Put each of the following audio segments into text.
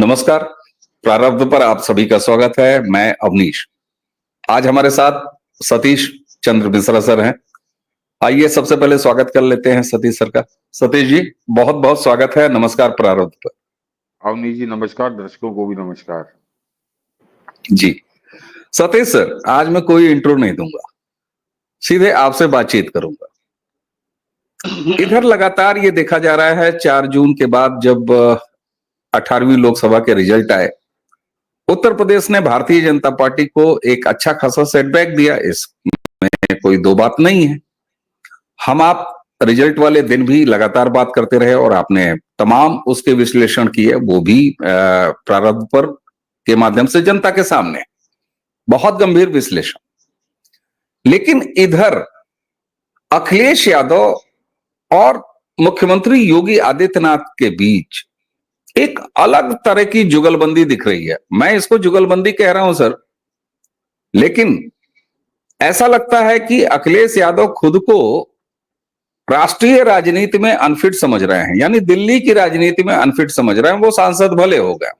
नमस्कार। प्रारब्ध पर आप सभी का स्वागत है। मैं अवनीश। आज हमारे साथ सतीश चंद्र मिश्रा सर हैं। आइए सबसे पहले स्वागत कर लेते हैं सतीश सर का। सतीश जी, बहुत बहुत स्वागत है। नमस्कार प्रारब्ध पर। अवनीश जी नमस्कार, दर्शकों को भी नमस्कार। जी सतीश सर, आज मैं कोई इंट्रो नहीं दूंगा, सीधे आपसे बातचीत करूंगा। इधर लगातार ये देखा जा रहा है 4 जून के बाद जब 18वीं लोकसभा के रिजल्ट आए, उत्तर प्रदेश ने भारतीय जनता पार्टी को एक अच्छा खासा सेटबैक दिया। इसमें कोई दो बात नहीं है। हम आप रिजल्ट वाले दिन भी लगातार बात करते रहे और आपने तमाम उसके विश्लेषण किए, वो भी प्रारंभ पर के माध्यम से जनता के सामने बहुत गंभीर विश्लेषण। लेकिन इधर अखिलेश यादव और मुख्यमंत्री योगी आदित्यनाथ के बीच एक अलग तरह की जुगलबंदी दिख रही है। मैं इसको जुगलबंदी कह रहा हूं सर, लेकिन ऐसा लगता है कि अखिलेश यादव खुद को राष्ट्रीय राजनीति में अनफिट समझ रहे हैं, यानी दिल्ली की राजनीति में अनफिट समझ रहे हैं। वो सांसद भले हो गए,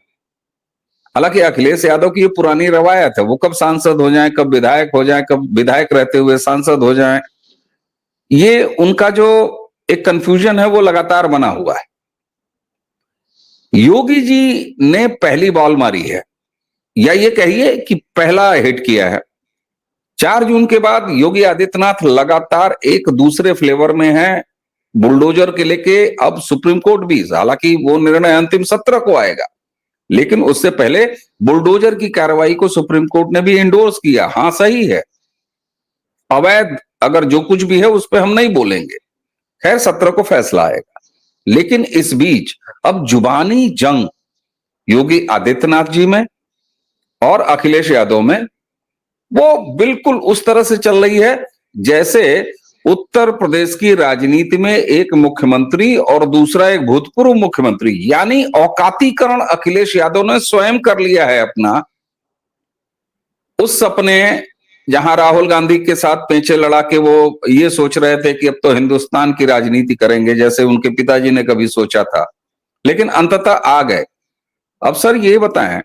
हालांकि अखिलेश यादव की ये पुरानी रवायत है, वो कब सांसद हो जाएं, कब विधायक हो जाएं, कब विधायक रहते हुए सांसद हो जाएं, ये उनका जो एक कंफ्यूजन है वो लगातार बना हुआ है। योगी जी ने पहली बॉल मारी है, या ये कहिए कि पहला हिट किया है। 4 जून के बाद योगी आदित्यनाथ लगातार एक दूसरे फ्लेवर में है, बुलडोजर के लेके अब सुप्रीम कोर्ट भी, हालांकि वो निर्णय अंतिम 17 को आएगा, लेकिन उससे पहले बुलडोजर की कार्रवाई को सुप्रीम कोर्ट ने भी इंडोर्स किया। हाँ सही है, अवैध अगर जो कुछ भी है उस पर हम नहीं बोलेंगे, खैर 17 को फैसला आएगा। लेकिन इस बीच अब जुबानी जंग योगी आदित्यनाथ जी में और अखिलेश यादव में वो बिल्कुल उस तरह से चल रही है जैसे उत्तर प्रदेश की राजनीति में एक मुख्यमंत्री और दूसरा एक भूतपूर्व मुख्यमंत्री, यानी औकातीकरण अखिलेश यादव ने स्वयं कर लिया है अपना। उस सपने जहां राहुल गांधी के साथ पेंचे लड़ा के वो ये सोच रहे थे कि अब तो हिंदुस्तान की राजनीति करेंगे, जैसे उनके पिताजी ने कभी सोचा था, लेकिन अंततः आ गए। अब सर ये बताएं,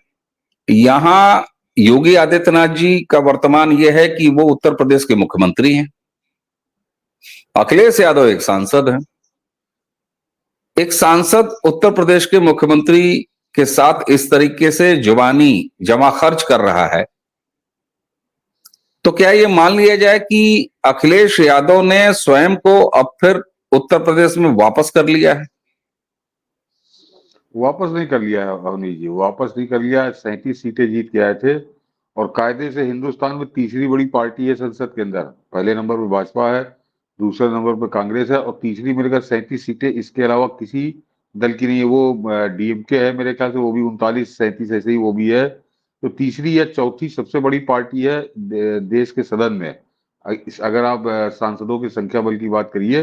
यहां योगी आदित्यनाथ जी का वर्तमान यह है कि वो उत्तर प्रदेश के मुख्यमंत्री हैं, अखिलेश यादव एक सांसद हैं। एक सांसद उत्तर प्रदेश के मुख्यमंत्री के साथ इस तरीके से जुबानी जमा खर्च कर रहा है, तो क्या ये मान लिया जाए कि अखिलेश यादव ने स्वयं को अब फिर उत्तर प्रदेश में वापस कर लिया है? वापस नहीं कर लिया है अवनीश जी, वापस नहीं कर लिया है। 37 सीटें जीत के आए थे और कायदे से हिंदुस्तान में तीसरी बड़ी पार्टी है संसद के अंदर। पहले नंबर पर भाजपा है, दूसरे नंबर पर कांग्रेस है और तीसरी मिलकर 37 सीटें, इसके अलावा किसी दल की नहीं है। वो डीएमके है मेरे ख्याल से, वो भी 39-37 ऐसे ही वो भी है। तो तीसरी या चौथी सबसे बड़ी पार्टी है देश के सदन में। अगर आप सांसदों की संख्या बल की बात करिए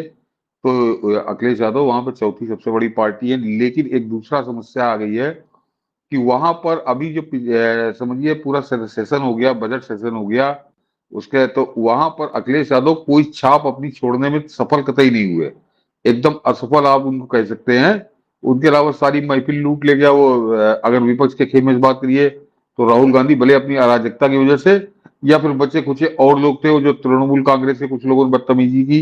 तो अखिलेश यादव वहां पर चौथी सबसे बड़ी पार्टी है। लेकिन एक दूसरा समस्या आ गई है कि वहां पर अभी जो समझिए पूरा सेशन हो गया, बजट सेशन हो गया उसके, तो वहां पर अखिलेश यादव कोई छाप अपनी छोड़ने में सफल कतई नहीं हुए, एकदम असफल आप उनको कह सकते हैं। उनके अलावा सारी महफिल लूट ले गया वो। अगर विपक्ष के खेमे से बात करिए तो राहुल गांधी भले अपनी अराजकता की वजह से, या फिर बच्चे कुछ और लोग थे वो जो तृणमूल कांग्रेस के कुछ लोगों ने बदतमीजी की,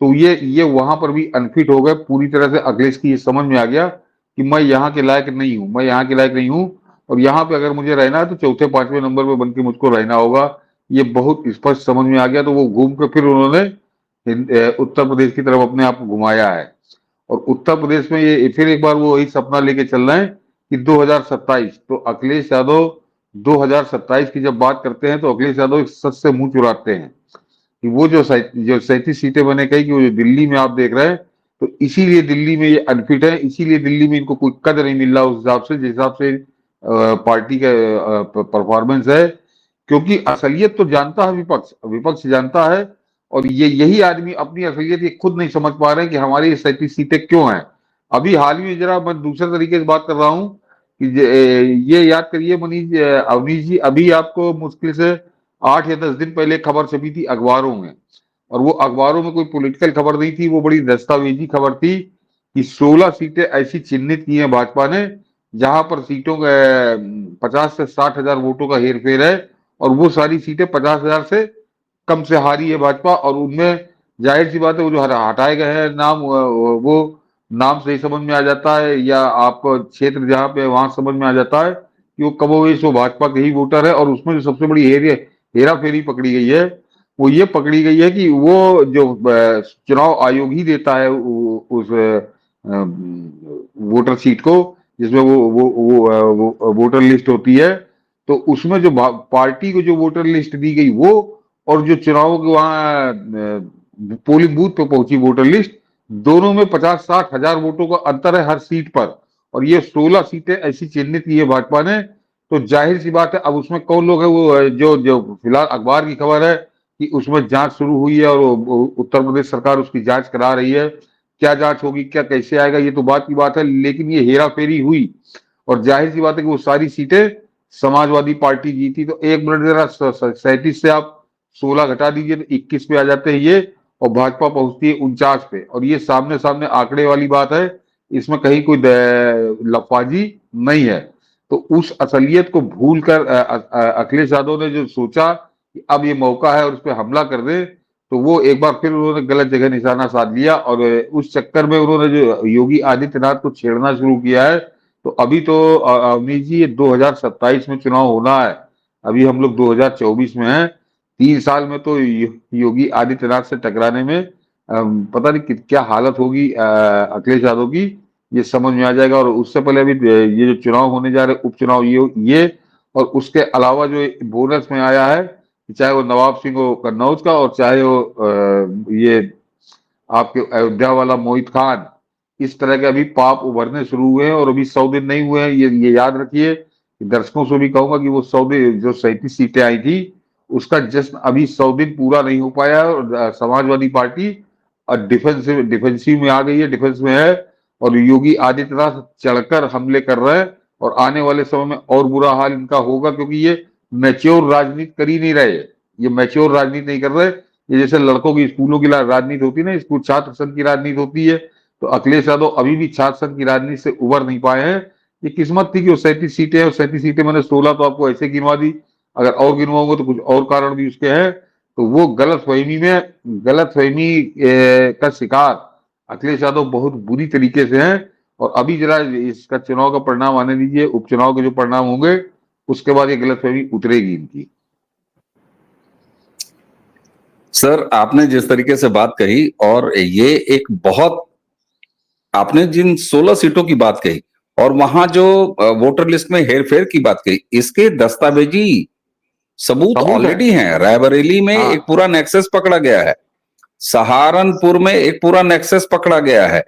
तो ये वहां पर भी अनफिट हो गए पूरी तरह से। अखिलेश की ये समझ में आ गया कि मैं यहाँ के लायक नहीं हूँ, मैं यहाँ के लायक नहीं हूँ, और यहाँ पे अगर मुझे रहना है तो चौथे पांचवें नंबर पे बन के मुझको रहना होगा। ये बहुत स्पष्ट समझ में आ गया। तो वो घूम के फिर उन्होंने उत्तर प्रदेश की तरफ अपने आप को घुमाया है। और उत्तर प्रदेश में ये फिर एक बार वो वही सपना लेके चल रहे हैं कि 2027, तो अखिलेश यादव 2027 की जब बात करते हैं तो अखिलेश यादव एक सच से मुंह चुराते हैं कि वो जो 37 सीटें बने कही कि वो जो दिल्ली में आप देख रहे हैं, तो इसीलिए दिल्ली में ये अनफिट है, इसीलिए दिल्ली में इनको कोई कदर नहीं मिल रहा उस हिसाब से जिस हिसाब से पार्टी का परफॉर्मेंस है। क्योंकि असलियत तो जानता है विपक्ष, विपक्ष जानता है, और यही आदमी अपनी असलियत ये खुद नहीं समझ पा रहे हैं कि हमारी ये 37 सीटें क्यों हैं। अभी हाल ही में जरा मैं दूसरे तरीके से बात कर रहा हूँ कि ये याद करिए मनीष, अवनीश जी, अभी आपको मुश्किल से 8 या 10 दिन पहले खबर छपी थी अखबारों में, और वो अखबारों में कोई पॉलिटिकल खबर नहीं थी, वो बड़ी दस्तावेजी खबर थी कि 16 सीटें ऐसी चिन्हित की हैं भाजपा ने जहां पर सीटों का 50 से 60 हजार वोटों का हेरफेर है, और वो सारी सीटें 50 हजार से कम से हारी है भाजपा। और उनमें जाहिर सी बात है, वो जो हटाए गए हैं नाम, वो नाम से ही समझ में आ जाता है, या आपको क्षेत्र जहां पे वहां समझ में आ जाता है कि वो कमोवेश वो भाजपा के ही वोटर है। और उसमें जो सबसे बड़ी हेरा फेरी पकड़ी गई है, वो ये पकड़ी गई है कि वो जो चुनाव आयोग ही देता है उस वोटर सीट को, जिसमें वो वोटर लिस्ट होती है, तो उसमें जो पार्टी को जो वोटर लिस्ट दी गई वो, और जो चुनाव के वहां पोलिंग बूथ पे पहुंची वोटर लिस्ट, दोनों में 50-60 हजार वोटों का अंतर है हर सीट पर। और ये 16 सीटें ऐसी चिन्हित की है भाजपा ने। तो जाहिर सी बात है, अब उसमें कौन लोग है, वो जो जो फिलहाल अखबार की खबर है कि उसमें जांच शुरू हुई है, और उत्तर प्रदेश सरकार उसकी जांच करा रही है। क्या जांच होगी, क्या कैसे आएगा, ये तो बात की बात है, लेकिन ये हेरा फेरी हुई। और जाहिर सी बात है कि वो सारी सीटें समाजवादी पार्टी जीती। तो एक मिनट जरा 37 से आप 16 घटा दीजिए तो 21 पे आ जाते हैं ये, और भाजपा पहुंचती है 49 पे। और ये सामने सामने आंकड़े वाली बात है, इसमें कहीं कोई लफाजी नहीं है। तो उस असलियत को भूल कर अखिलेश यादव ने जो सोचा कि अब ये मौका है और उस पर हमला कर दे, तो वो एक बार फिर उन्होंने गलत जगह निशाना साध लिया। और उस चक्कर में उन्होंने जो योगी आदित्यनाथ को छेड़ना शुरू किया है। तो अभी तो अवनीश जी, ये 2027 में चुनाव होना है, अभी हम लोग 2024 में हैं। 3 साल में तो योगी आदित्यनाथ से टकराने में पता नहीं क्या हालत होगी अखिलेश यादव की, ये समझ में आ जाएगा। और उससे पहले अभी ये जो चुनाव होने जा रहे उपचुनाव, ये और उसके अलावा जो बोनस में आया है, चाहे वो नवाब सिंह हो कन्नौज का, और चाहे वो ये आपके अयोध्या वाला मोहित खान, इस तरह के अभी पाप उभरने शुरू हुए हैं। और अभी 100 दिन नहीं हुए हैं, ये याद रखिए। दर्शकों से भी कहूंगा कि वो 100 दिन, जो 37 सीटें आई थी, उसका जस्ट अभी 100 दिन पूरा नहीं हो पाया है। और समाजवादी पार्टी डिफेंसिव में आ गई है, डिफेंस में है। और योगी आदित्यनाथ चढ़कर हमले कर रहे हैं, और आने वाले समय में और बुरा हाल इनका होगा, क्योंकि ये मैच्योर राजनीति कर ही नहीं रहे। ये मैच्योर राजनीति नहीं कर रहे। ये जैसे लड़कों की स्कूलों की राजनीति होती है ना, स्कूल छात्र संघ की राजनीति होती है, तो अखिलेश यादव अभी भी छात्र संघ की राजनीति से उबर नहीं पाए हैं। ये किस्मत थी कि वो 37 सीटें हैं, और 37 सीटें मैंने 16 तो आपको ऐसे गिनवा दी, अगर और गिनवाऊंगा तो कुछ और कारण भी उसके हैं। तो वो गलतफहमी का शिकार अखिलेश यादव बहुत बुरी तरीके से हैं। और अभी जरा इसका चुनाव का परिणाम आने दीजिए, उपचुनाव के जो परिणाम होंगे, उसके बाद ये गलतफहमी उतरेगी इनकी। सर, आपने जिस तरीके से बात कही, और ये एक बहुत, आपने जिन 16 सीटों की बात कही और वहां जो वोटर लिस्ट में हेरफेर की बात कही, इसके दस्तावेजी सबूत सबूत है। ऑलरेडी हैं। रायबरेली में हाँ, एक पूरा नेक्सस पकड़ा गया है, सहारनपुर में एक पूरा नेक्सस पकड़ा गया है।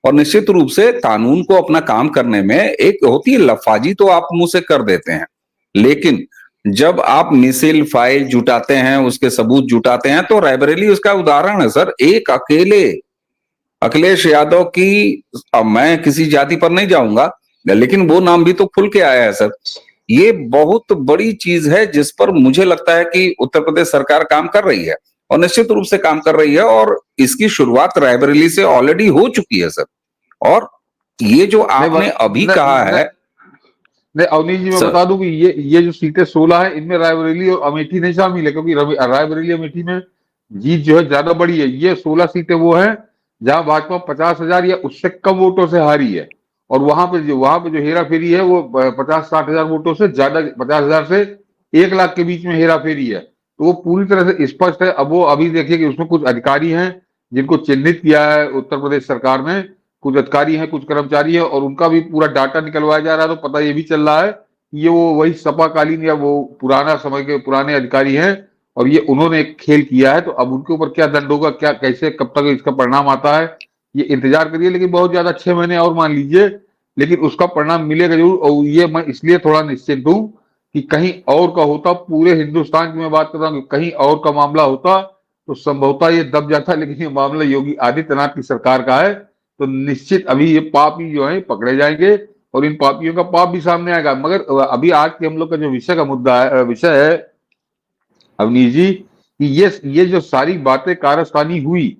और निश्चित रूप से कानून को अपना काम करने में एक होती है लफाजी, तो आप मुंह से कर देते हैं, लेकिन जब आप मिसिल फाइल जुटाते हैं, उसके सबूत जुटाते हैं, तो रायबरेली उसका उदाहरण है सर। एक अकेले अखिलेश यादव की, अब मैं किसी जाति पर नहीं जाऊंगा, लेकिन वो नाम भी तो खुल के आया है सर। ये बहुत बड़ी चीज है जिस पर मुझे लगता है कि उत्तर प्रदेश सरकार काम कर रही है, और निश्चित रूप से काम कर रही है। और इसकी शुरुआत रायबरेली से ऑलरेडी हो चुकी है सर। और ये जो आपने अभी कहा है नहीं अवनीश जी, मैं सर, बता दूं कि ये जो सीटें 16 है, इनमें रायबरेली और अमेठी नहीं शामिल है, क्योंकि रायबरेली अमेठी में जीत जो है ज्यादा बड़ी है। ये 16 सीटें वो हैं जहां भाजपा 50 हजार या उससे कम वोटों से हारी है। और वहां पे जो हेरा फेरी है, वो 50-60 हजार वोटों से ज्यादा, 50 हजार से 1 लाख के बीच में हेरा फेरी है। तो वो पूरी तरह से स्पष्ट है। अब वो अभी देखिए कि उसमें कुछ अधिकारी हैं जिनको चिन्हित किया है उत्तर प्रदेश सरकार ने, कुछ अधिकारी हैं, कुछ कर्मचारी हैं, और उनका भी पूरा डाटा निकलवाया जा रहा है। तो पता ये भी चल रहा है कि ये वो वही सपाकालीन या वो पुराना समय के पुराने अधिकारी हैं, और ये उन्होंने एक खेल किया है। तो अब उनके ऊपर क्या दंड होगा, क्या कैसे कब तक इसका परिणाम आता है, ये इंतजार करिए। लेकिन बहुत ज्यादा 6 महीने और मान लीजिए, लेकिन उसका परिणाम मिलेगा जरूर। और ये मैं इसलिए थोड़ा निश्चिंत हूं कि कहीं और का होता, पूरे हिंदुस्तान की मैं बात कर रहा हूँ, कहीं और का मामला होता तो संभवतः ये दब जाता। लेकिन ये मामला योगी आदित्यनाथ की सरकार का है, तो निश्चित अभी ये पापी जो है पकड़े जाएंगे, और इन पापियों का पाप भी सामने आएगा। मगर अभी आज के हम लोग का जो विषय का मुद्दा है, विषय है अवनीश जी, कि ये जो सारी बातें कारस्तानी हुई,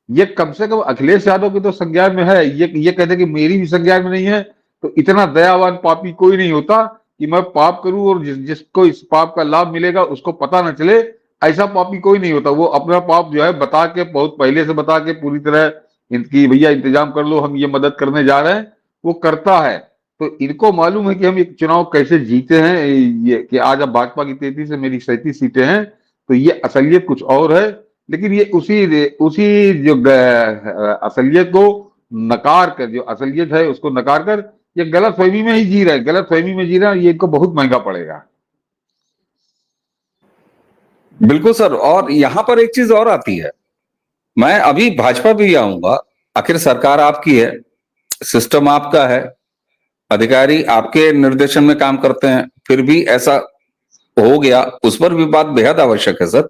ये कम से कम अखिलेश यादव के तो संज्ञान में है। ये कहते कि मेरी भी संज्ञान में नहीं है, तो इतना दयावान पापी कोई नहीं होता कि मैं पाप करूं और जिसको इस पाप का लाभ मिलेगा उसको पता न चले। ऐसा पापी कोई नहीं होता। वो अपना पाप जो है बता के, बहुत पहले से बता के, पूरी तरह इनकी भैया इंतजाम कर लो, हम ये मदद करने जा रहे हैं, वो करता है। तो इनको मालूम है कि हम एक चुनाव कैसे जीते हैं, ये कि आज अब भाजपा की 33 से मेरी 37 सीटें हैं, तो ये असलियत कुछ और है। लेकिन ये उसी उसी जो असलियत को नकार कर, जो असलियत है उसको नकार कर, ये गलत फहमी में ही जी रहे हैं, गलत फहमी में जी रहे हैं। ये इनको बहुत महंगा पड़ेगा। बिल्कुल सर। और यहां पर एक चीज और आती है, मैं अभी भाजपा भी आऊंगा। आखिर सरकार आपकी है, सिस्टम आपका है, अधिकारी आपके निर्देशन में काम करते हैं, फिर भी ऐसा हो गया, उस पर भी बात बेहद आवश्यक है सर।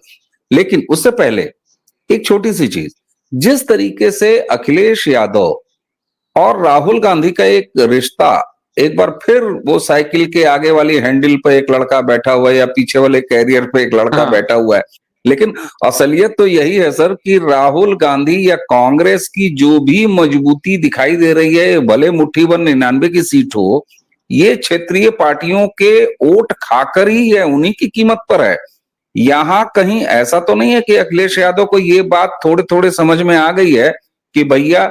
लेकिन उससे पहले एक छोटी सी चीज, जिस तरीके से अखिलेश यादव और राहुल गांधी का एक रिश्ता, एक बार फिर वो साइकिल के आगे वाली हैंडल पे एक लड़का बैठा हुआ है या पीछे वाले कैरियर पे एक लड़का हाँ। बैठा हुआ है। लेकिन असलियत तो यही है सर कि राहुल गांधी या कांग्रेस की जो भी मजबूती दिखाई दे रही है, भले मुट्ठी भर 99 की सीट हो, ये क्षेत्रीय पार्टियों के वोट खाकर ही है, उन्हीं की कीमत पर है। यहां कहीं ऐसा तो नहीं है कि अखिलेश यादव को ये बात थोड़े थोड़े समझ में आ गई है कि भैया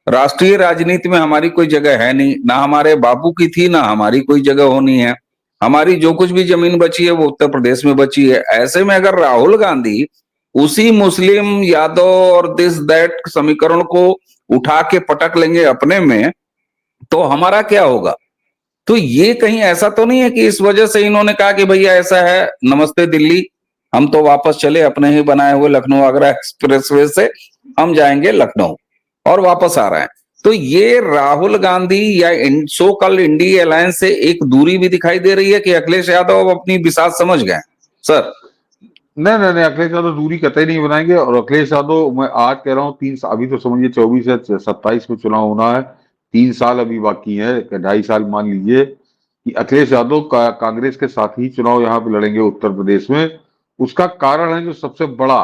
राष्ट्रीय राजनीति में हमारी कोई जगह है नहीं, ना हमारे बापू की थी, ना हमारी कोई जगह होनी है, हमारी जो कुछ भी जमीन बची है वो उत्तर प्रदेश में बची है। ऐसे में अगर राहुल गांधी उसी मुस्लिम यादव और दिस दैट समीकरण को उठा के पटक लेंगे अपने में, तो हमारा क्या होगा? तो ये कहीं ऐसा तो नहीं है कि इस वजह से इन्होंने कहा कि भैया ऐसा है, नमस्ते दिल्ली, हम तो वापस चले अपने ही बनाए हुए लखनऊ आगरा एक्सप्रेसवे से, हम जाएंगे लखनऊ और वापस आ रहे हैं। तो ये राहुल गांधी या सो कॉल्ड इंडी अलायंस से एक दूरी भी दिखाई दे रही है कि अखिलेश यादव अब अपनी बिसात समझ गए सर। नहीं नहीं नहीं, अखिलेश यादव दूरी कतई नहीं बनाएंगे। और अखिलेश यादव, मैं आज कह रहा हूँ, अभी तो समझिए 24 या 27 में चुनाव होना है, 3 साल अभी बाकी है, 2.5 साल मान लीजिए कि अखिलेश यादव कांग्रेस के साथ ही चुनाव यहाँ पे लड़ेंगे उत्तर प्रदेश में। उसका कारण है जो सबसे बड़ा,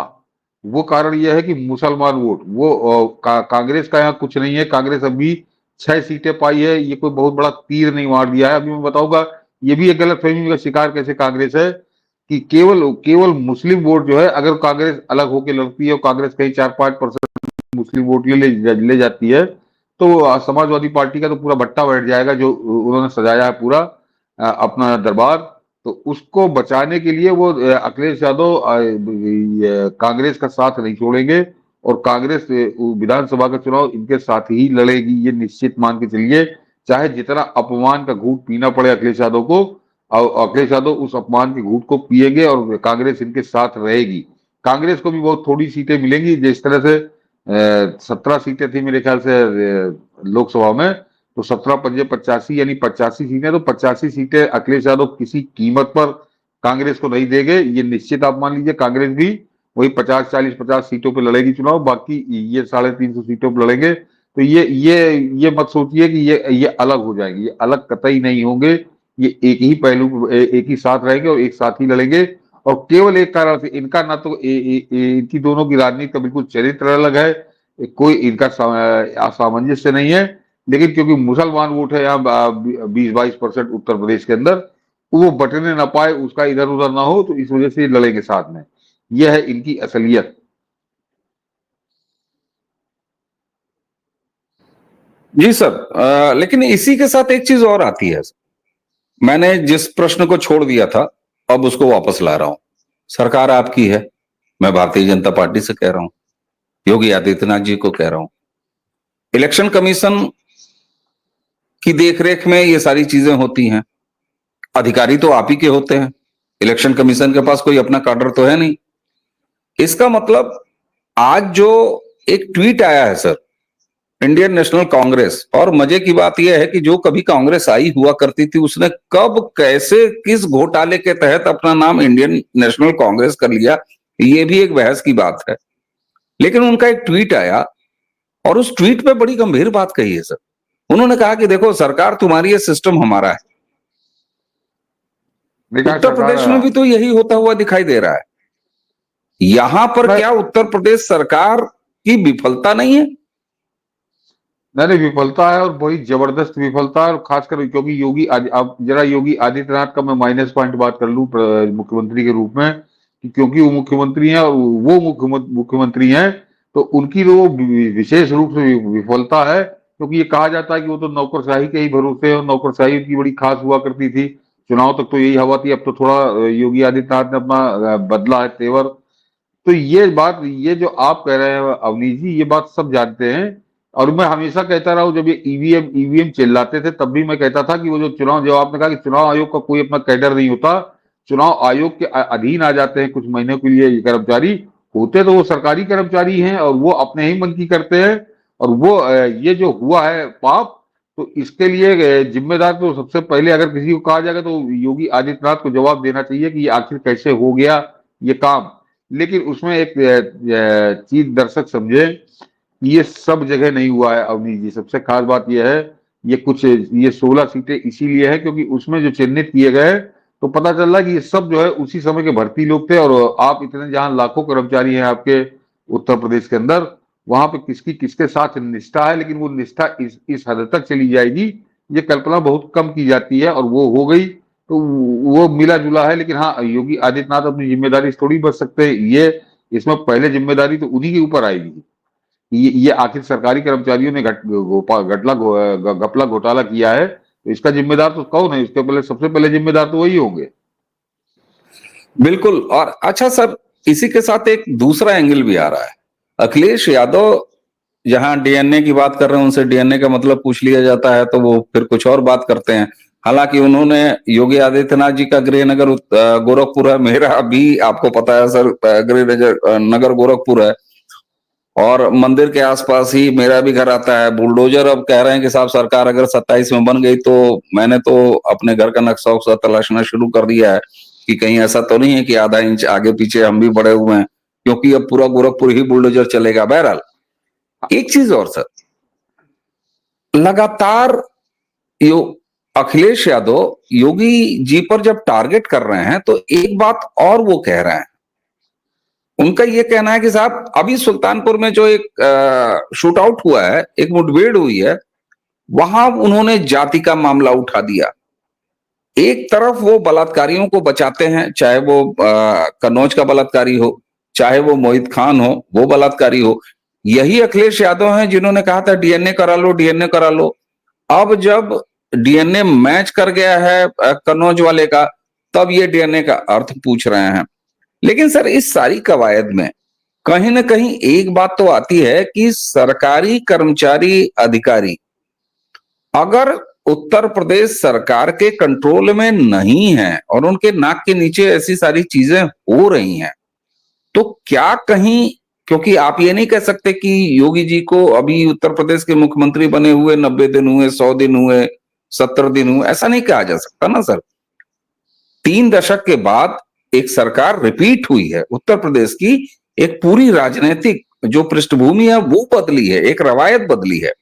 वो कारण यह है कि मुसलमान वोट, वो कांग्रेस का यहाँ कुछ नहीं है। कांग्रेस अभी 6 सीटें पाई है, ये कोई बहुत बड़ा तीर नहीं मार दिया है। अभी मैं बताऊंगा ये भी एक गलत फहमी का शिकार कैसे कांग्रेस है कि केवल केवल मुस्लिम वोट जो है, अगर कांग्रेस अलग होकर लड़ती है और कांग्रेस कहीं 4-5% मुस्लिम वोट ले जाती है, तो समाजवादी पार्टी का तो पूरा भट्टा बैठ जाएगा जो उन्होंने सजाया है पूरा अपना दरबार। तो उसको बचाने के लिए वो अखिलेश यादव कांग्रेस का साथ नहीं छोड़ेंगे और कांग्रेस विधानसभा का चुनाव इनके साथ ही लड़ेगी, ये निश्चित मान के चलिए। चाहे जितना अपमान का घूंट पीना पड़े अखिलेश यादव को, और अखिलेश यादव उस अपमान के घूंट को पिएंगे और कांग्रेस इनके साथ रहेगी। कांग्रेस को भी बहुत थोड़ी सीटें मिलेंगी, जिस तरह से 17 सीटें थी मेरे ख्याल से लोकसभा में, तो 17 पंजे 85, यानी 85 सीटें। तो 85 सीटें अखिलेश यादव किसी कीमत पर कांग्रेस को नहीं देंगे, ये निश्चित आप मान लीजिए। कांग्रेस भी वही 50-40-50 सीटों पे लड़ेगी चुनाव, बाकी ये 350 सीटों पे लड़ेंगे। तो ये मत सोचिए कि ये अलग हो जाएंगे, ये अलग कतई नहीं होंगे। ये एक ही पहलू, एक ही साथ रहेंगे और एक साथ ही लड़ेंगे। और केवल एक कारण से, इनका ना तो इनकी दोनों की राजनीति का बिल्कुल चरित्र अलग है, कोई इनका असामंजस्य नहीं है, लेकिन क्योंकि मुसलमान वोट है यहाँ 20-22% उत्तर प्रदेश के अंदर, वो बटने ना पाए, उसका इधर उधर ना हो, तो इस वजह से लड़ेंगे साथ में। यह है इनकी असलियत। जी सर। लेकिन इसी के साथ एक चीज और आती है। मैंने जिस प्रश्न को छोड़ दिया था, अब उसको वापस ला रहा हूं। सरकार आपकी है, मैं भारतीय जनता पार्टी से कह रहा हूं, योगी आदित्यनाथ जी को कह रहा हूं, इलेक्शन कमीशन की देखरेख में ये सारी चीजें होती हैं, अधिकारी तो आप ही के होते हैं, इलेक्शन कमीशन के पास कोई अपना काडर तो है नहीं। इसका मतलब आज जो एक ट्वीट आया है सर, इंडियन नेशनल कांग्रेस, और मजे की बात यह है कि जो कभी कांग्रेस आई हुआ करती थी उसने कब कैसे किस घोटाले के तहत अपना नाम इंडियन नेशनल कांग्रेस कर लिया, ये भी एक बहस की बात है। लेकिन उनका एक ट्वीट आया और उस ट्वीट पे बड़ी गंभीर बात कही है सर। उन्होंने कहा कि देखो सरकार तुम्हारी है, सिस्टम हमारा है। उत्तर प्रदेश में भी तो यही होता हुआ दिखाई दे रहा है। यहां पर क्या उत्तर प्रदेश सरकार की विफलता नहीं है? नहीं, विफलता है और बड़ी जबरदस्त विफलता है, और खासकर क्योंकि अब जरा योगी आदित्यनाथ का मैं माइनस पॉइंट बात कर लूं मुख्यमंत्री के रूप में, कि क्योंकि वो मुख्यमंत्री हैं और वो मुख्यमंत्री हैं, तो उनकी तो विशेष रूप से विफलता है, क्योंकि ये कहा जाता है कि वो तो नौकरशाही के ही भरोसे, और नौकरशाही उनकी बड़ी खास हुआ करती थी। चुनाव तक तो यही हवा थी, अब तो थोड़ा योगी आदित्यनाथ ने अपना बदला है तेवर। तो ये जो आप कह रहे हैं अवनीश जी, ये बात सब जानते हैं। और मैं हमेशा कहता रहा हूं, जब ये ईवीएम चिल्लाते थे तब भी मैं कहता था कि वो जो चुनाव, जो आपने कहा कि चुनाव आयोग का कोई अपना कैडर नहीं होता, चुनाव आयोग के अधीन आ जाते हैं कुछ महीनों के लिए ये कर्मचारी, होते तो वो सरकारी कर्मचारी हैं और वो अपने ही मन की करते हैं। और वो ये जो हुआ है पाप, तो इसके लिए जिम्मेदार तो सबसे पहले अगर किसी को कहा जाएगा तो योगी आदित्यनाथ को जवाब देना चाहिए कि ये आखिर कैसे हो गया ये काम। लेकिन उसमें एक चीज दर्शक समझे, ये सब जगह नहीं हुआ है अवनीश जी। सबसे खास बात यह है, ये 16 सीटें इसीलिए है क्योंकि उसमें जो चिन्हित किए गए, तो पता चल रहा है कि ये सब जो है उसी समय के भर्ती लोग थे। और आप इतने, जहां लाखों कर्मचारी हैं आपके उत्तर प्रदेश के अंदर, वहां पे किसकी किसके साथ निष्ठा है, लेकिन वो निष्ठा इस हद तक चली जाएगी, ये कल्पना बहुत कम की जाती है, और वो हो गई तो वो मिला जुला है। लेकिन हाँ, योगी आदित्यनाथ अपनी जिम्मेदारी से थोड़ी बच सकते हैं। ये इसमें पहले जिम्मेदारी तो उन्हीं के ऊपर आएगी। ये आखिर सरकारी कर्मचारियों ने घपला घोटाला किया है, तो इसका जिम्मेदार तो कौन है? इसके पहले सबसे पहले जिम्मेदार तो वही होंगे। बिल्कुल। और अच्छा सर, इसी के साथ एक दूसरा एंगल भी आ रहा है। अखिलेश यादव जहां डीएनए की बात कर रहे हैं, उनसे डीएनए का मतलब पूछ लिया जाता है तो वो फिर कुछ और बात करते हैं। हालांकि उन्होंने, योगी आदित्यनाथ जी का गृहनगर गोरखपुर है, मेरा भी आपको पता है सर गृह नगर गोरखपुर है, और मंदिर के आसपास ही मेरा भी घर आता है। बुलडोजर अब कह रहे हैं कि साहब सरकार अगर 27 में बन गई तो मैंने तो अपने घर का नक्शा उक्सा तलाशना शुरू कर दिया है कि कहीं ऐसा तो नहीं है कि आधा इंच आगे पीछे हम भी बढ़े हुए हैं, क्योंकि अब पूरा गोरखपुर ही बुलडोजर चलेगा। बहरहाल एक चीज और सर, लगातार यो अखिलेश यादव योगी जी पर जब टारगेट कर रहे हैं तो एक बात और वो कह रहे हैं। उनका ये कहना है कि साहब अभी सुल्तानपुर में जो एक शूट आउट हुआ है, एक मुठभेड़ हुई है, वहां उन्होंने जाति का मामला उठा दिया। एक तरफ वो बलात्कारियों को बचाते हैं, चाहे वो कन्नौज का बलात्कारी हो, चाहे वो मोहित खान हो, वो बलात्कारी हो। यही अखिलेश यादव हैं जिन्होंने कहा था डीएनए करा लो, डीएनए करा लो। अब जब डीएनए मैच कर गया है कन्नौज वाले का, तब ये डीएनए का अर्थ पूछ रहे हैं। लेकिन सर इस सारी कवायद में कहीं ना कहीं एक बात तो आती है कि सरकारी कर्मचारी अधिकारी अगर उत्तर प्रदेश सरकार के कंट्रोल में नहीं है और उनके नाक के नीचे ऐसी सारी चीजें हो रही हैं, तो क्या कहीं, क्योंकि आप ये नहीं कह सकते कि योगी जी को अभी उत्तर प्रदेश के मुख्यमंत्री बने हुए 90 दिन हुए, 100 दिन हुए, 70 दिन हुए, ऐसा नहीं कहा जा सकता ना सर। 3 दशक के बाद एक सरकार रिपीट हुई है, उत्तर प्रदेश की एक पूरी राजनीतिक जो पृष्ठभूमि है वो बदली है, एक रवायत बदली है।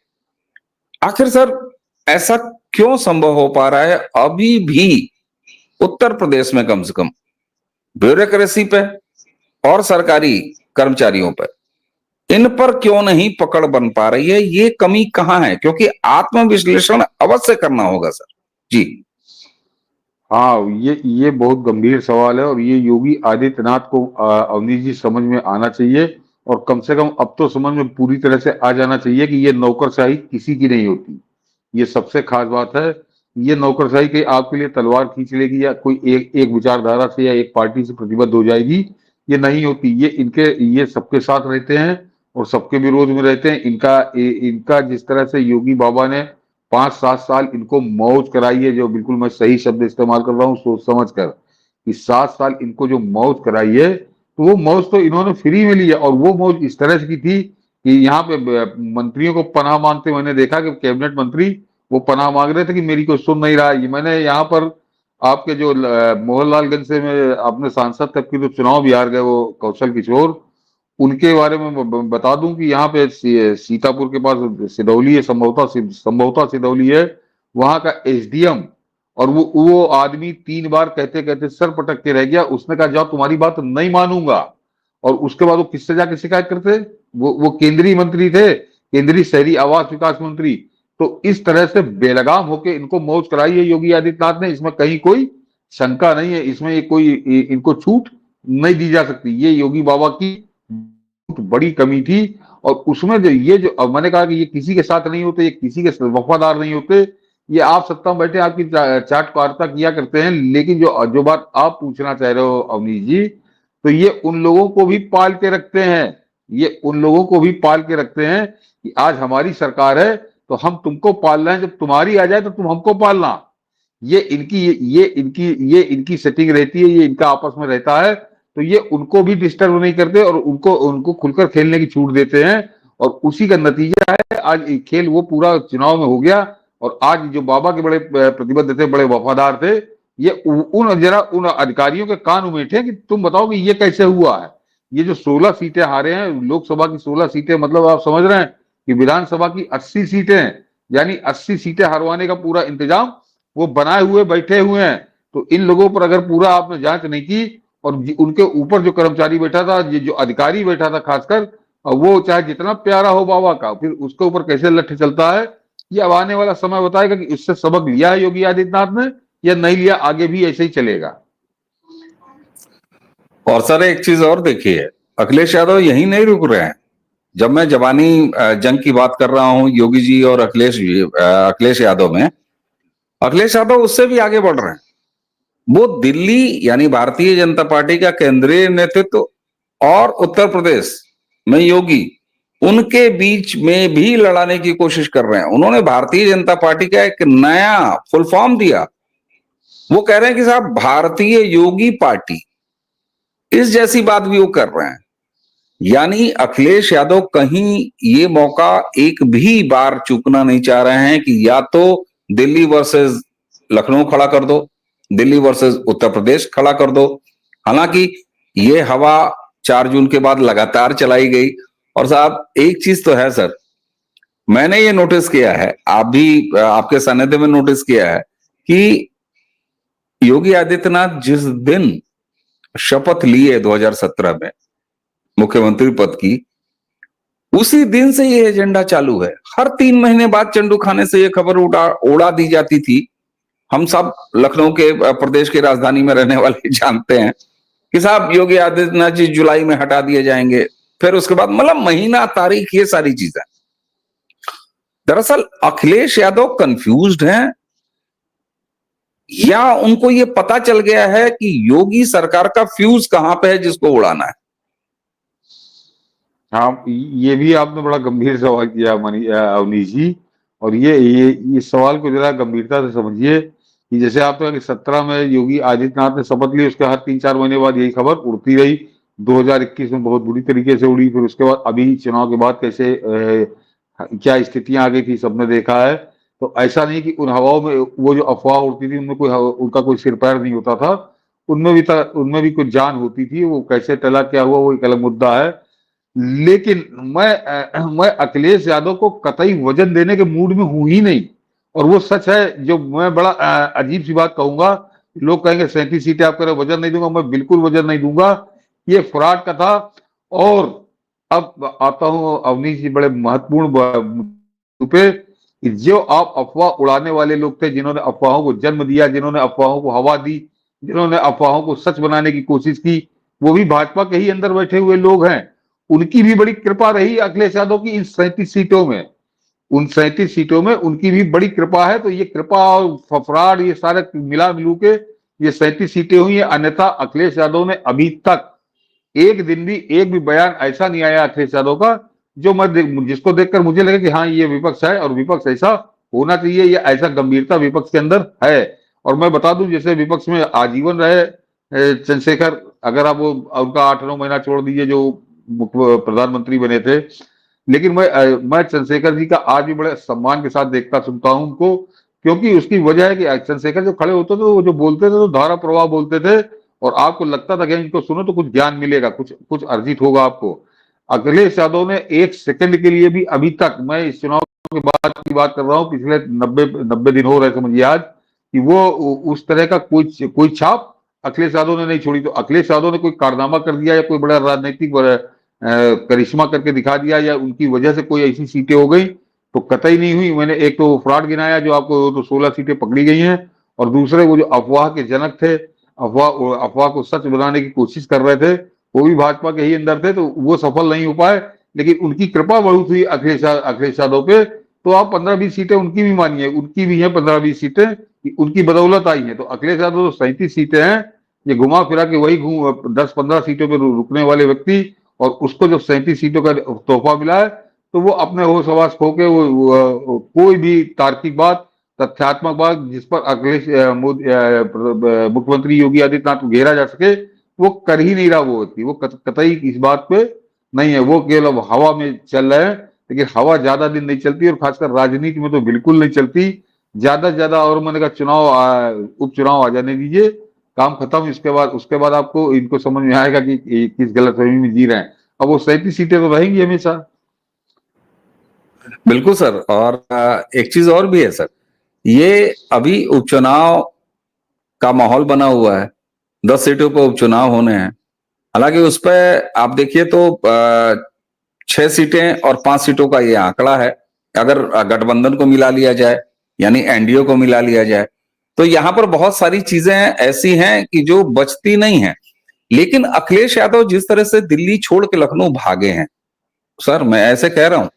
आखिर सर ऐसा क्यों संभव हो पा रहा है अभी भी उत्तर प्रदेश में, कम से कम ब्यूरोक्रेसी पे और सरकारी कर्मचारियों पर, इन पर क्यों नहीं पकड़ बन पा रही है? ये कमी कहां है? क्योंकि आत्मविश्लेषण अवश्य करना होगा सर जी। हाँ, ये बहुत गंभीर सवाल है, और ये योगी आदित्यनाथ को अवनीश जी समझ में आना चाहिए, और कम से कम अब तो समझ में पूरी तरह से आ जाना चाहिए कि ये नौकरशाही किसी की नहीं होती। ये सबसे खास बात है। ये नौकरशाही के आपके लिए तलवार खींच लेगी, या कोई एक विचारधारा से या एक पार्टी से प्रतिबद्ध हो जाएगी, ये नहीं होती। ये सबके साथ रहते हैं और सबके विरोध में रहते हैं। इनका जिस तरह से योगी बाबा ने 5-7 साल इनको मौज कराई है, जो बिल्कुल मैं सही शब्द इस्तेमाल कर रहा हूँ सोच समझ कर, कि 7 साल इनको जो मौज कराई है, तो वो मौज तो इन्होंने फ्री में ली है। और वो मौज इस तरह की थी कि यहाँ पे मंत्रियों को पनाह मांगते मैंने देखा कि कैबिनेट मंत्री वो पनाह मांग रहे थे कि मेरी कोई सुन नहीं रहा। ये मैंने यहाँ पर आपके जो मोहनलालगंज से मैं अपने सांसद तक की जो चुनाव बिहार गए, वो कौशल किशोर, उनके बारे में बता दूं कि यहाँ पे सीतापुर के पास सिदौली है, संभवतः सिदौली है, वहां का एसडीएम, और वो आदमी 3 बार कहते कहते सर पटक के रह गया। उसने कहा जाओ तुम्हारी बात नहीं मानूंगा। और उसके बाद वो किससे जाके शिकायत करते? वो केंद्रीय मंत्री थे केंद्रीय शहरी आवास विकास मंत्री। तो इस तरह से बेलगाम होकर इनको मौज कराई है योगी आदित्यनाथ ने, इसमें कहीं कोई शंका नहीं है, इसमें कोई इनको छूट नहीं दी जा सकती। ये योगी बाबा की बड़ी कमी थी। और उसमें जो अब मैंने कहा कि ये किसी के साथ नहीं होते, ये किसी के वफादार नहीं होते, ये आप सत्ता में बैठे आपकी चाटवार्ता किया करते हैं, लेकिन जो जो बात आप पूछना चाह रहे हो अवनीश जी, तो ये उन लोगों को भी पाल के रखते हैं, ये उन लोगों को भी पाल के रखते हैं कि आज हमारी सरकार है तो हम तुमको पाल रहे हैं, जब तुम्हारी आ जाए तो तुम हमको पालना। ये इनकी सेटिंग रहती है, ये इनका आपस में रहता है। तो ये उनको भी डिस्टर्ब नहीं करते और उनको उनको खुलकर खेलने की छूट देते हैं। और उसी का नतीजा है आज खेल वो पूरा चुनाव में हो गया। और आज जो बाबा के बड़े प्रतिबद्ध थे, बड़े वफादार थे, ये उन अधिकारियों के कान उमेठे कि तुम बताओ कि ये कैसे हुआ है। ये जो 16 सीटें हारे हैं, लोकसभा की 16 सीटें, मतलब आप समझ रहे हैं कि विधानसभा की 80 सीटें, यानी 80 सीटें हरवाने का पूरा इंतजाम वो बनाए हुए बैठे हुए हैं। तो इन लोगों पर अगर पूरा आपने जांच नहीं की, और उनके ऊपर जो कर्मचारी बैठा था, जो अधिकारी बैठा था खासकर, वो चाहे जितना प्यारा हो बाबा का, फिर उसके ऊपर कैसे लठ चलता है, ये अब आने वाला समय बताएगा कि इससे सबक लिया है योगी आदित्यनाथ ने या नहीं लिया, आगे भी ऐसे ही चलेगा। और सर एक चीज और देखिए, अखिलेश यादव यहीं नहीं रुक रहे हैं। जब मैं जवानी जंग की बात कर रहा हूं योगी जी और अखिलेश यादव में, अखिलेश यादव उससे भी आगे बढ़ रहे हैं। वो दिल्ली यानी भारतीय जनता पार्टी का केंद्रीय नेतृत्व और उत्तर प्रदेश में योगी, उनके बीच में भी लड़ाने की कोशिश कर रहे हैं। उन्होंने भारतीय जनता पार्टी का एक नया फुल फॉर्म दिया। वो कह रहे हैं कि साहब भारतीय योगी पार्टी, इस जैसी बात भी वो कर रहे हैं। यानी अखिलेश यादव कहीं ये मौका एक भी बार चूकना नहीं चाह रहे हैं कि या तो दिल्ली वर्सेस लखनऊ खड़ा कर दो, दिल्ली वर्सेस उत्तर प्रदेश खड़ा कर दो। हालांकि ये हवा 4 जून के बाद लगातार चलाई गई। और साहब एक चीज तो है सर, मैंने ये नोटिस किया है, आप भी आपके सानिध्य में नोटिस किया है कि योगी आदित्यनाथ जिस दिन शपथ लिए 2017 में मुख्यमंत्री पद की, उसी दिन से ये एजेंडा चालू है। हर 3 महीने बाद चंडू खाने से ये खबर उड़ा दी जाती थी। हम सब लखनऊ के प्रदेश की राजधानी में रहने वाले जानते हैं कि साहब योगी आदित्यनाथ जी जुलाई में हटा दिए जाएंगे, फिर उसके बाद मतलब महीना, तारीख, ये सारी चीजें। दरअसल अखिलेश यादव कंफ्यूज्ड हैं, या उनको ये पता चल गया है कि योगी सरकार का फ्यूज कहां पे है जिसको उड़ाना है। हाँ, ये भी आपने बड़ा गंभीर सवाल किया अवनीश जी। और ये इस सवाल को जरा गंभीरता से समझिए कि जैसे आपने कहा कि 17 में योगी आदित्यनाथ ने शपथ ली, उसके हर 3-4 महीने बाद यही खबर उड़ती रही। 2021 में बहुत बुरी तरीके से उड़ी, फिर उसके बाद अभी चुनाव के बाद कैसे क्या स्थितियां आ गई थी सबने देखा है। तो ऐसा नहीं कि उन हवाओं में वो जो अफवाह उड़ती थी उनमें उनका कोई सिर पैर नहीं होता था, उनमें भी कुछ जान होती थी। वो कैसे टला क्या हुआ वो एक अलग मुद्दा है। लेकिन मैं अखिलेश यादव को कतई वजन देने के मूड में हूं ही नहीं। और वो सच है, जो मैं बड़ा अजीब सी बात कहूंगा, लोग कहेंगे 37 सीटें आप कह रहे हो वजन नहीं दूंगा, मैं बिल्कुल वजन नहीं दूंगा, ये फ्रॉड का था। और अब आता हूं अवनीश जी बड़े महत्वपूर्ण पे, कि जो आप अफवाह उड़ाने वाले लोग थे, जिन्होंने अफवाहों को जन्म दिया, जिन्होंने अफवाहों को हवा दी, जिन्होंने अफवाहों को सच बनाने की कोशिश की, वो भी भाजपा के ही अंदर बैठे हुए लोग हैं। उनकी भी बड़ी कृपा रही अखिलेश यादव की इन 37 सीटों में, उन 37 सीटों में उनकी भी बड़ी कृपा है। तो ये कृपा और फफराड ये सारे मिला मिलू के ये 37 सीटें हुई है। अन्यथा अखिलेश यादव ने अभी तक एक भी बयान ऐसा नहीं आया अखिलेश यादव का जो जिसको देखकर मुझे लगे कि हाँ ये विपक्ष है और विपक्ष ऐसा होना चाहिए, या ऐसा गंभीरता विपक्ष के अंदर है। और मैं बता दूं, जैसे विपक्ष में आजीवन रहे चंद्रशेखर, अगर आप वो उनका 8-9 महीना छोड़ दीजिए जो प्रधानमंत्री बने थे, लेकिन मैं चंद्रशेखर जी का आज भी बड़े सम्मान के साथ देखता सुनता हूं उनको। क्योंकि उसकी वजह है कि चंद्रशेखर जो खड़े होते थे, वो जो बोलते थे तो धारा प्रवाह बोलते थे, और आपको लगता था कि इनको सुनो तो कुछ ज्ञान मिलेगा, कुछ अर्जित होगा आपको। अखिलेश यादव ने 1 सेकंड के लिए भी अभी तक, मैं इस चुनाव के बाद की बात कर रहा हूं, पिछले 90 दिन हो रहे समझिए आज, कि वो उस तरह का कोई छाप अखिलेश यादव ने नहीं छोड़ी। तो अखिलेश यादव ने कोई कारनामा कर दिया या कोई बड़ा राजनीतिक करिश्मा करके दिखा दिया या उनकी वजह से कोई ऐसी सीटें हो गई, तो कतई नहीं हुई। मैंने एक तो फ्रॉड गिनाया जो आपको, तो 16 सीटें पकड़ी गई हैं, और दूसरे वो जो अफवाह के जनक थे, अफवाह अफवाह को सच बनाने की कोशिश कर रहे थे, वो भी भाजपा के ही अंदर थे, तो वो सफल नहीं हो पाए। लेकिन उनकी कृपा बहुत हुई अखिलेश यादव पे, तो आप 15-20 सीटें उनकी भी मानिए, उनकी भी हैं 15-20 सीटें, उनकी बदौलत आई हैं। तो अखिलेश यादव तो 37 सीटें हैं, ये घुमा फिरा के वही 10-15 सीटों पर रुकने वाले व्यक्ति, और उसको जब 37 सीटों का तोहफा मिला है, तो वो अपने होश हवास खो के कोई भी तार्किक बात, तथ्यात्मक बात जिस पर मुख्यमंत्री योगी आदित्यनाथ को घेरा जा सके, वो कर ही नहीं रहा। वो व्यक्ति वो कतई इस बात पे नहीं है, वो केवल अब हवा में चल रहे हैं। लेकिन हवा ज्यादा दिन नहीं चलती, और खासकर राजनीति में तो बिल्कुल नहीं चलती। ज्यादा से ज्यादा, और मैंने कहा उपचुनाव आ जाने दीजिए, काम खत्म। उसके बाद आपको इनको समझ में आएगा कि किस गलतफहमी में जी रहे हैं। अब वो 37 सीटें तो रहेंगी हमेशा। बिल्कुल सर। और एक चीज और भी है सर, ये अभी उपचुनाव का माहौल बना हुआ है, 10 सीटों पर उपचुनाव होने हैं। हालांकि उस पर आप देखिए तो 6 सीटें और 5 सीटों का ये आंकड़ा है। अगर गठबंधन को मिला लिया जाए, यानी एनडीए को मिला लिया जाए, तो यहां पर बहुत सारी चीजें ऐसी हैं कि जो बचती नहीं है। लेकिन अखिलेश यादव जिस तरह से दिल्ली छोड़ के लखनऊ भागे हैं, सर मैं ऐसे कह रहा हूं,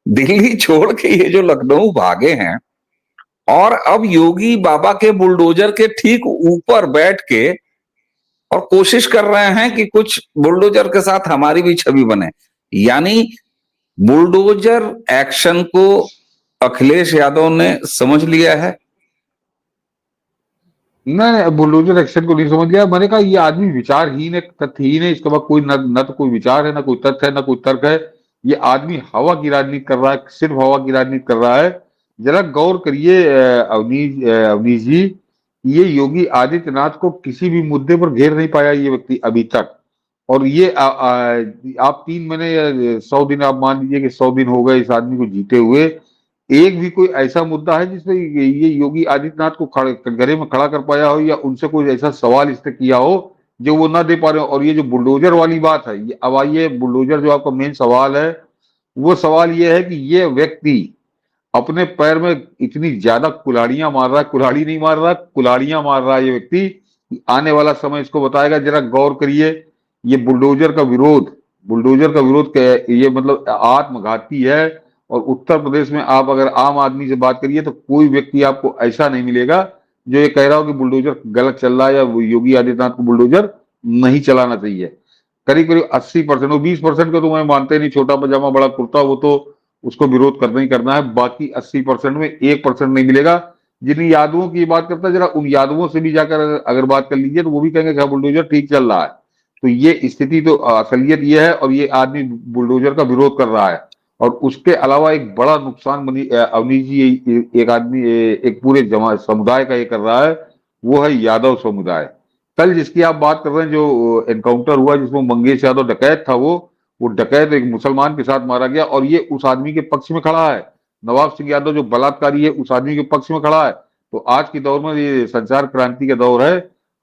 दिल्ली छोड़ के ये जो लखनऊ भागे हैं, और अब योगी बाबा के बुलडोजर के ठीक ऊपर बैठ के और कोशिश कर रहे हैं कि कुछ बुलडोजर के साथ हमारी भी छवि बने। यानी बुलडोजर एक्शन को अखिलेश यादव ने समझ लिया है। नहीं, बुलडोजर एक्शन को नहीं समझ गया। मैंने कहा ये आदमी विचारहीन है, तथ्यहीन है। इसके बाद कोई न तो कोई विचार है, ना कोई तथ्य है, ना कोई तर्क है। ये आदमी हवा की राजनीति कर रहा है, सिर्फ हवा की राजनीति कर रहा है। जरा गौर करिए अवनीश जी, ये योगी आदित्यनाथ को किसी भी मुद्दे पर घेर नहीं पाया ये व्यक्ति अभी तक। और ये आप 3 महीने या 100 दिन, आप मान लीजिए कि 100 दिन हो गए इस आदमी को जीते हुए, एक भी कोई ऐसा मुद्दा है जिसमें ये योगी आदित्यनाथ को गले में खड़ा कर पाया हो, या उनसे कोई ऐसा सवाल इसने किया हो जो वो ना दे पा रहे हो। और ये जो बुलडोजर वाली बात है, ये अब आइए, बुलडोजर जो आपका मेन सवाल है, वो सवाल ये है कि ये व्यक्ति अपने पैर में इतनी ज्यादा कुल्हाड़ियां मार रहा है, कुल्हाड़ी नहीं मार रहा, कुल्हाड़ियां मार रहा है ये व्यक्ति। आने वाला समय इसको बताएगा। जरा गौर करिए, ये बुलडोजर का विरोध ये मतलब आत्मघाती है। और उत्तर प्रदेश में आप अगर आम आदमी से बात करिए, तो कोई व्यक्ति आपको ऐसा नहीं मिलेगा जो ये कह रहा हो कि बुलडोजर गलत चल रहा है, या योगी आदित्यनाथ को बुलडोजर नहीं चलाना चाहिए। करीब करीब 80%, वो 20% का तो मैं मानते नहीं, छोटा पजामा बड़ा कुर्ता, वो तो उसको विरोध करना ही करना है। बाकी 80% में 1% नहीं मिलेगा। जिन यादवों की बात करता है, जरा उन यादवों से भी जाकर अगर बात कर लीजिए, तो वो भी कहेंगे कि हाँ, बुलडोजर ठीक चल रहा है। तो ये स्थिति तो असलियत ये है, और ये आदमी बुलडोजर का विरोध कर रहा है। और उसके अलावा एक बड़ा नुकसान अवनीश जी, एक आदमी एक पूरे समुदाय का ये कर रहा है, वो है यादव समुदाय। कल जिसकी आप बात कर रहे हैं, जो एनकाउंटर हुआ जिसमें मंगेश यादव डकैत था, वो डकैत एक मुसलमान के साथ मारा गया, और ये उस आदमी के पक्ष में खड़ा है। नवाब सिंह यादव जो बलात्कारी है, उस आदमी के पक्ष में खड़ा है। तो आज के दौर में ये संचार क्रांति का दौर है।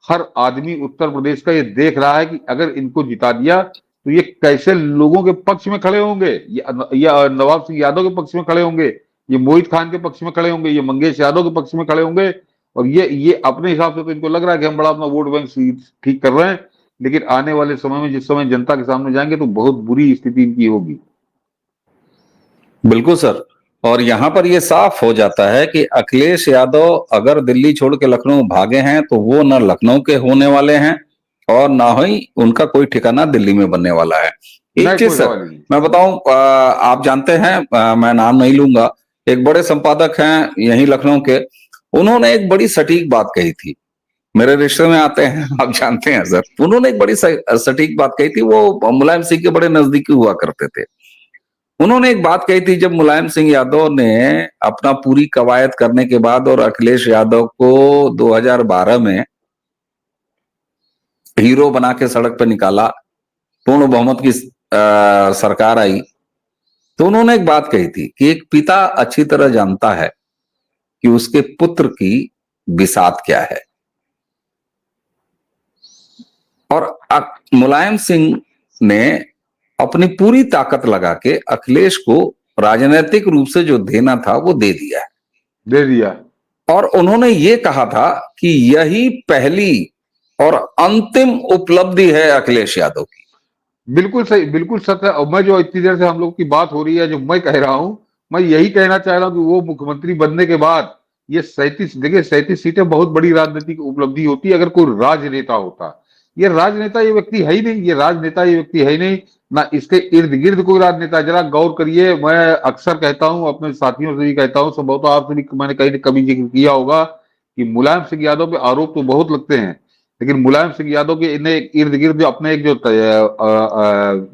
हर आदमी उत्तर प्रदेश का ये देख रहा है कि अगर इनको जिता दिया तो ये कैसे लोगों के पक्ष में खड़े होंगे। ये नवाब सिंह यादव के पक्ष में खड़े होंगे, ये मोहित खान के पक्ष में खड़े होंगे, ये मंगेश यादव के पक्ष में खड़े होंगे। और ये अपने हिसाब से तो इनको लग रहा है कि हम बड़ा अपना वोट बैंक ठीक कर रहे हैं। लेकिन आने वाले समय में जिस समय जनता के सामने जाएंगे, तो बहुत बुरी स्थिति इनकी होगी। बिल्कुल सर। और यहां पर यह साफ हो जाता है कि अखिलेश यादव अगर दिल्ली छोड़ के लखनऊ भागे हैं, तो वो न लखनऊ के होने वाले हैं, और ना ही उनका कोई ठिकाना दिल्ली में बनने वाला है। एक चीज सर मैं बताऊं, आप जानते हैं, मैं नाम नहीं लूंगा, एक बड़े संपादक हैं यहीं लखनऊ के, उन्होंने एक बड़ी सटीक बात कही थी। मेरे रिश्ते में आते हैं, आप जानते हैं सर। उन्होंने एक बड़ी सटीक बात कही थी। वो मुलायम सिंह के बड़े नजदीकी हुआ करते थे। उन्होंने एक बात कही थी, जब मुलायम सिंह यादव ने अपना पूरी कवायद करने के बाद और अखिलेश यादव को 2012 में हीरो बना के सड़क पर निकाला, पूर्ण बहुमत की सरकार आई, तो उन्होंने एक बात कही थी कि एक पिता अच्छी तरह जानता है कि उसके पुत्र की बिसात क्या है। और मुलायम सिंह ने अपनी पूरी ताकत लगा के अखिलेश को राजनीतिक रूप से जो देना था वो दे दिया है। दे दिया। और उन्होंने ये कहा था कि यही पहली और अंतिम उपलब्धि है अखिलेश यादव की। बिल्कुल सही, बिल्कुल सच है। और मैं जो इतनी देर से हम लोग की बात हो रही है, जो मैं कह रहा हूं, मैं यही कहना चाह रहा हूं कि वो मुख्यमंत्री बनने के बाद ये 37, देखिए 37 सीटें बहुत बड़ी राजनीतिक उपलब्धि होती है अगर कोई राजनेता होता। ये राजनेता ये व्यक्ति है ही नहीं, ये राजनेता ये व्यक्ति है ही नहीं, ना इसके इर्द गिर्द कोई राजनेता। जरा गौर करिए, मैं अक्सर कहता हूं, अपने साथियों से भी कहता हूं, संभवतः आपसे भी मैंने कहीं कभी जिक्र किया होगा कि मुलायम सिंह यादव पे आरोप तो बहुत लगते हैं, लेकिन मुलायम सिंह यादव के इन्हें इर्द गिर्द अपने एक जो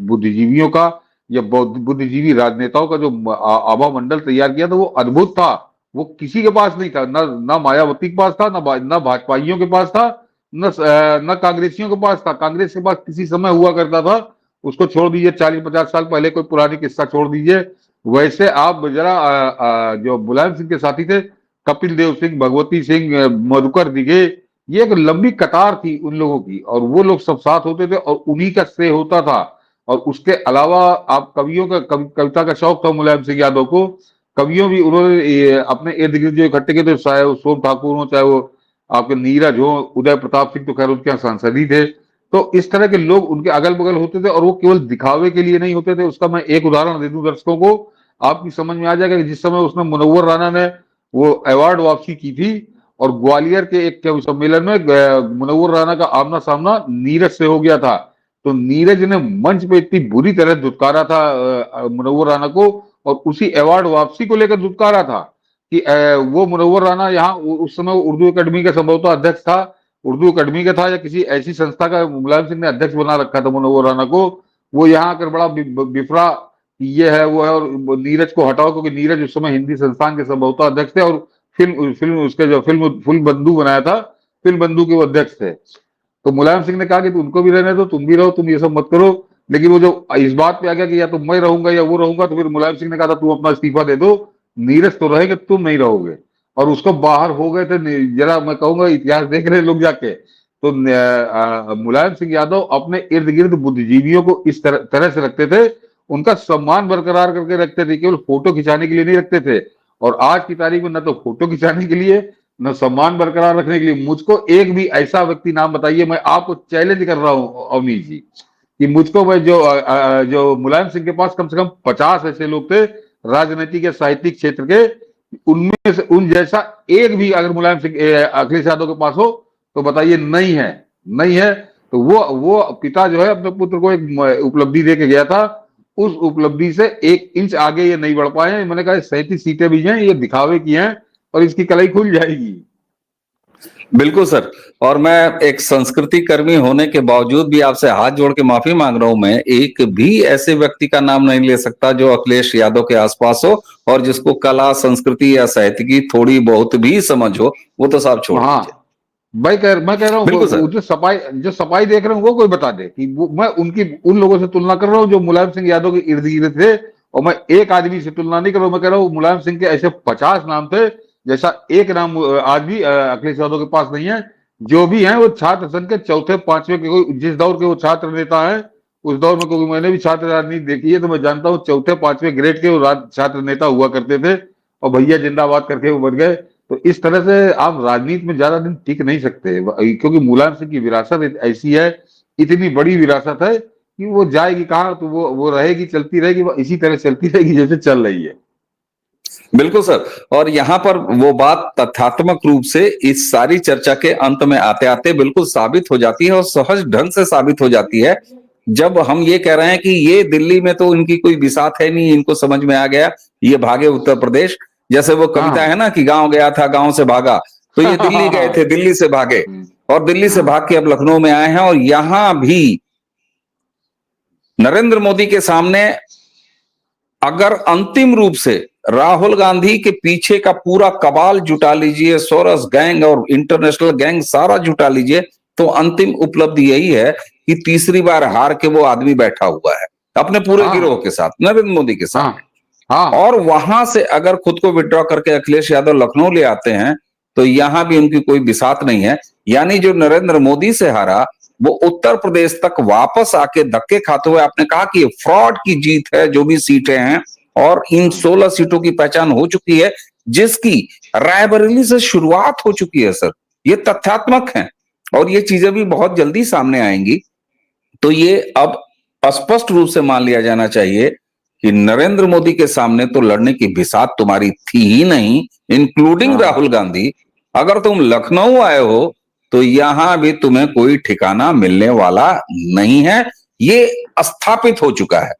बुद्धिजीवियों का या बुद्धिजीवी राजनेताओं का जो आभा मंडल तैयार किया था वो अद्भुत था। वो किसी के पास नहीं था, ना मायावती के पास था, ना भाजपाइयों के पास था, न कांग्रेसियों के पास था। कांग्रेस के पास किसी समय हुआ करता था, उसको छोड़ दीजिए, 40-50 साल पहले कोई पुरानी किस्सा छोड़ दीजिए। वैसे आप जरा जो मुलायम सिंह के साथी थे, कपिल देव सिंह, भगवती सिंह, मधुकर दिघे, ये एक लंबी कतार थी उन लोगों की, और वो लोग सब साथ होते थे और उन्हीं का श्रेय होता था। और उसके अलावा आप कवियों का कविता का शौक था मुलायम सिंह यादव को, कवियों भी उन्होंने अपने इर्द गिर्द जो इकट्ठे किए थे, चाहे वो सोम ठाकुर हो, चाहे वो आपके नीरज हो, उदय प्रताप सिंह तो खैर उनके यहाँ सांसद ही थे। तो इस तरह के लोग उनके अगल बगल होते थे, और वो केवल दिखावे के लिए नहीं होते थे। उसका मैं एक उदाहरण दे दूं दर्शकों को, आपकी समझ में आ जाएगा कि जिस समय उसने मुनव्वर राणा ने वो अवार्ड वापसी की थी, और ग्वालियर के एक सम्मेलन में मुनव्वर राणा का आमना सामना नीरज से हो गया था, तो नीरज ने मंच पे इतनी बुरी तरह धुतकारा था मुनव्वर राणा को, और उसी अवार्ड वापसी को लेकर धुतकारा था कि वो मुनव्वर राणा यहाँ उस समय उर्दू अकेडमी का संभवतः अध्यक्ष था, उर्दू अकेडमी का था या किसी ऐसी संस्था का मुलायम सिंह ने अध्यक्ष बना रखा था मुनव्वर राणा को। वो यहाँ आकर बड़ा बिफरा, ये है वो है, और नीरज को हटाओ, क्योंकि नीरज उस समय हिंदी संस्थान के संभवतः अध्यक्ष थे, और फिल्म फिल्म उसके जो फिल्म बंधु बनाया था, फिल्म बंधु के वो अध्यक्ष थे। तो मुलायम सिंह ने कहा कि उनको भी रहने दो, तुम भी रहो, तुम ये सब मत करो। लेकिन वो जो इस बात पे आ गया कि या तो मैं रहूंगा या वो रहूंगा, तो फिर मुलायम सिंह ने कहा था तुम अपना इस्तीफा दे दो, नीरज तो रहेंगे, तुम नहीं रहोगे। और उसको बाहर हो गए थे। जरा मैं कहूंगा इतिहास देख रहे लोग जाके, तो मुलायम सिंह यादव अपने इर्द गिर्द बुद्धिजीवियों को इस तरह से रखते थे, उनका सम्मान बरकरार करके रखते थे, केवल फोटो खिंचाने के लिए नहीं रखते थे। और आज की तारीख में न तो फोटो खिंचाने के लिए, न सम्मान बरकरार रखने के लिए, मुझको एक भी ऐसा व्यक्ति नाम बताइए, मैं आपको चैलेंज कर रहा हूं अवनीश जी, कि मुझको मैं जो मुलायम सिंह के पास कम से कम 50 ऐसे लोग थे राजनीतिक या साहित्यिक क्षेत्र के, उनमें से उन जैसा एक भी अगर मुलायम सिंह अखिलेश यादव के पास हो तो बताइए। नहीं है, नहीं है। तो वो पिता जो है अपने पुत्र को एक उपलब्धि दे के गया था, उस उपलब्धि से 1 इंच आगे ये नहीं बढ़ पाए। मैंने कहा 37 सीटें भी हैं, ये दिखावे की हैं, और इसकी कलाई खुल जाएगी। बिल्कुल सर। और मैं एक संस्कृति कर्मी होने के बावजूद भी आपसे हाथ जोड़ के माफी मांग रहा हूं, मैं एक भी ऐसे व्यक्ति का नाम नहीं ले सकता जो अखिलेश यादव के आसपास हो और जिसको कला, संस्कृति या साहित्य की थोड़ी बहुत भी समझ हो। वो तो साहब छोड़ दीजिए। हाँ, मैं कह रहा बिल्कुल सर। हूँ जो सफाई देख रहे हूँ वो कोई बता दे कि मैं उन लोगों से तुलना कर रहा हूँ जो मुलायम सिंह यादव के इर्द गिर्द थे, और मैं एक आदमी से तुलना नहीं कर रहा हूँ। मैं कह रहा हूँ मुलायम सिंह के ऐसे 50 नाम थे, जैसा एक नाम आज भी अखिलेश यादव के पास नहीं है। जो भी हैं वो छात्र संघ के चौथे पांचवे के, कोई जिस दौर के वो छात्र नेता है उस दौर में, क्योंकि मैंने भी छात्र राजनीति देखी है तो मैं जानता हूँ चौथे पांचवे ग्रेड के वो छात्र नेता हुआ करते थे, और भैया जिंदाबाद करके वो बन गए। तो इस तरह से आप राजनीति में ज्यादा दिन टिक नहीं सकते, क्योंकि मुलायम सिंह की विरासत ऐसी है, इतनी बड़ी विरासत है कि वो जाएगी कहाँ, तो वो रहेगी, चलती रहेगी, वो इसी तरह चलती रहेगी जैसे चल रही है। बिल्कुल सर। और यहाँ पर वो बात तथ्यात्मक रूप से इस सारी चर्चा के अंत में आते आते बिल्कुल साबित हो जाती है, और सहज ढंग से साबित हो जाती है, जब हम ये कह रहे हैं कि ये दिल्ली में तो इनकी कोई बिसात है नहीं, इनको समझ में आ गया, ये भागे उत्तर प्रदेश। जैसे वो कविता है ना कि गांव गया था गांव से भागा, तो ये दिल्ली गए थे, दिल्ली से भागे, और दिल्ली से भाग के अब लखनऊ में आए हैं। और यहां भी नरेंद्र मोदी के सामने अगर अंतिम रूप से राहुल गांधी के पीछे का पूरा कबाल जुटा लीजिए, सोरस गैंग और इंटरनेशनल गैंग सारा जुटा लीजिए, तो अंतिम उपलब्धि यही है कि तीसरी बार हार के वो आदमी बैठा हुआ है अपने पूरे गिरोह के साथ, नरेंद्र मोदी के साथ। और वहां से अगर खुद को विड्रॉ करके अखिलेश यादव लखनऊ ले आते हैं, तो यहां भी उनकी कोई बिसात नहीं है। यानी जो नरेंद्र मोदी से हारा वो उत्तर प्रदेश तक वापस आके धक्के खाते हुए आपने कहा कि फ्रॉड की जीत है जो भी सीटें हैं, और इन 16 सीटों की पहचान हो चुकी है, जिसकी रायबरेली से शुरुआत हो चुकी है। सर, ये तथ्यात्मक है और ये चीजें भी बहुत जल्दी सामने आएंगी। तो ये अब स्पष्ट रूप से मान लिया जाना चाहिए कि नरेंद्र मोदी के सामने तो लड़ने की बिसात तुम्हारी थी ही नहीं, इंक्लूडिंग राहुल गांधी। अगर तुम लखनऊ आए हो तो यहां भी तुम्हें कोई ठिकाना मिलने वाला नहीं है, ये स्थापित हो चुका है।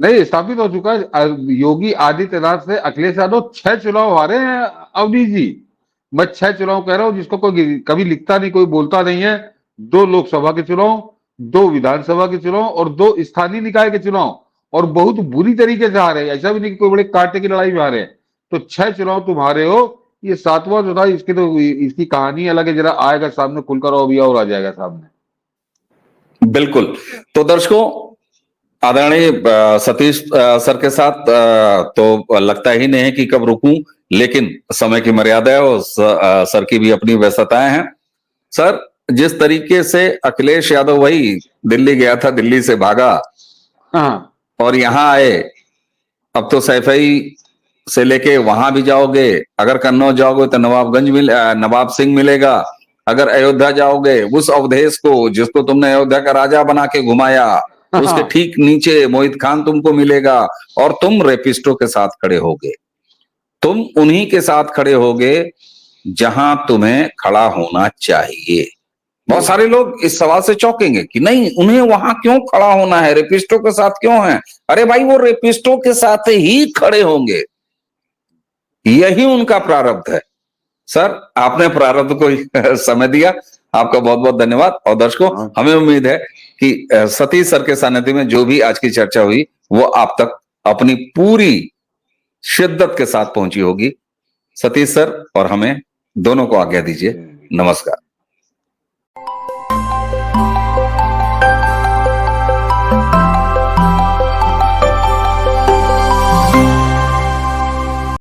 नहीं, स्थापित हो चुका है। योगी आदित्यनाथ से अखिलेश यादव 6 चुनाव हारे हैं अवनीश जी। मैं 6 चुनाव कह रहा हूं, जिसको कोई कभी लिखता नहीं, कोई बोलता नहीं है। 2 लोकसभा के चुनाव, 2 विधानसभा के चुनाव और 2 स्थानीय निकाय के चुनाव, और बहुत बुरी तरीके से हारे। ऐसा भी नहीं कि कोई बड़े कांटे की लड़ाई में हारे हैं। तो 6 चुनाव तुम हारे हो, ये 7वां चुनाव, इसकी तो इसकी कहानी अलग है। जरा आएगा सामने, खुलकर और भी और आ जाएगा सामने। बिल्कुल। तो दर्शकों, आदरणीय सतीश सर के साथ तो लगता ही नहीं है कि कब रुकूं, लेकिन समय की मर्यादा है और सर की भी अपनी व्यस्तताएं हैं। सर, जिस तरीके से अखिलेश यादव वही दिल्ली गया था, दिल्ली से भागा हाँ, और यहां आए, अब तो सैफई से लेके वहां भी जाओगे, अगर कन्नौज जाओगे तो नवाब सिंह मिलेगा, अगर अयोध्या जाओगे उस अवधेश को जिसको तुमने अयोध्या का राजा बना के घुमाया, उसके ठीक नीचे मोहित खान तुमको मिलेगा, और तुम रेपिस्टो के साथ खड़े होगे। तुम उन्हीं के साथ खड़े होगे जहां तुम्हें खड़ा होना चाहिए। बहुत सारे लोग इस सवाल से चौंकेंगे कि नहीं, उन्हें वहां क्यों खड़ा होना है, रेपिस्टो के साथ क्यों है? अरे भाई, वो रेपिस्टो के साथ ही खड़े होंगे, यही उनका प्रारब्ध है। सर, आपने प्रारब्ध को समय दिया, आपका बहुत बहुत धन्यवाद। और दर्शकों, हमें उम्मीद है कि सतीश सर के सानिध्य में जो भी आज की चर्चा हुई वो आप तक अपनी पूरी शिद्दत के साथ पहुंची होगी। सतीश सर और हमें दोनों को आज्ञा दीजिए। नमस्कार।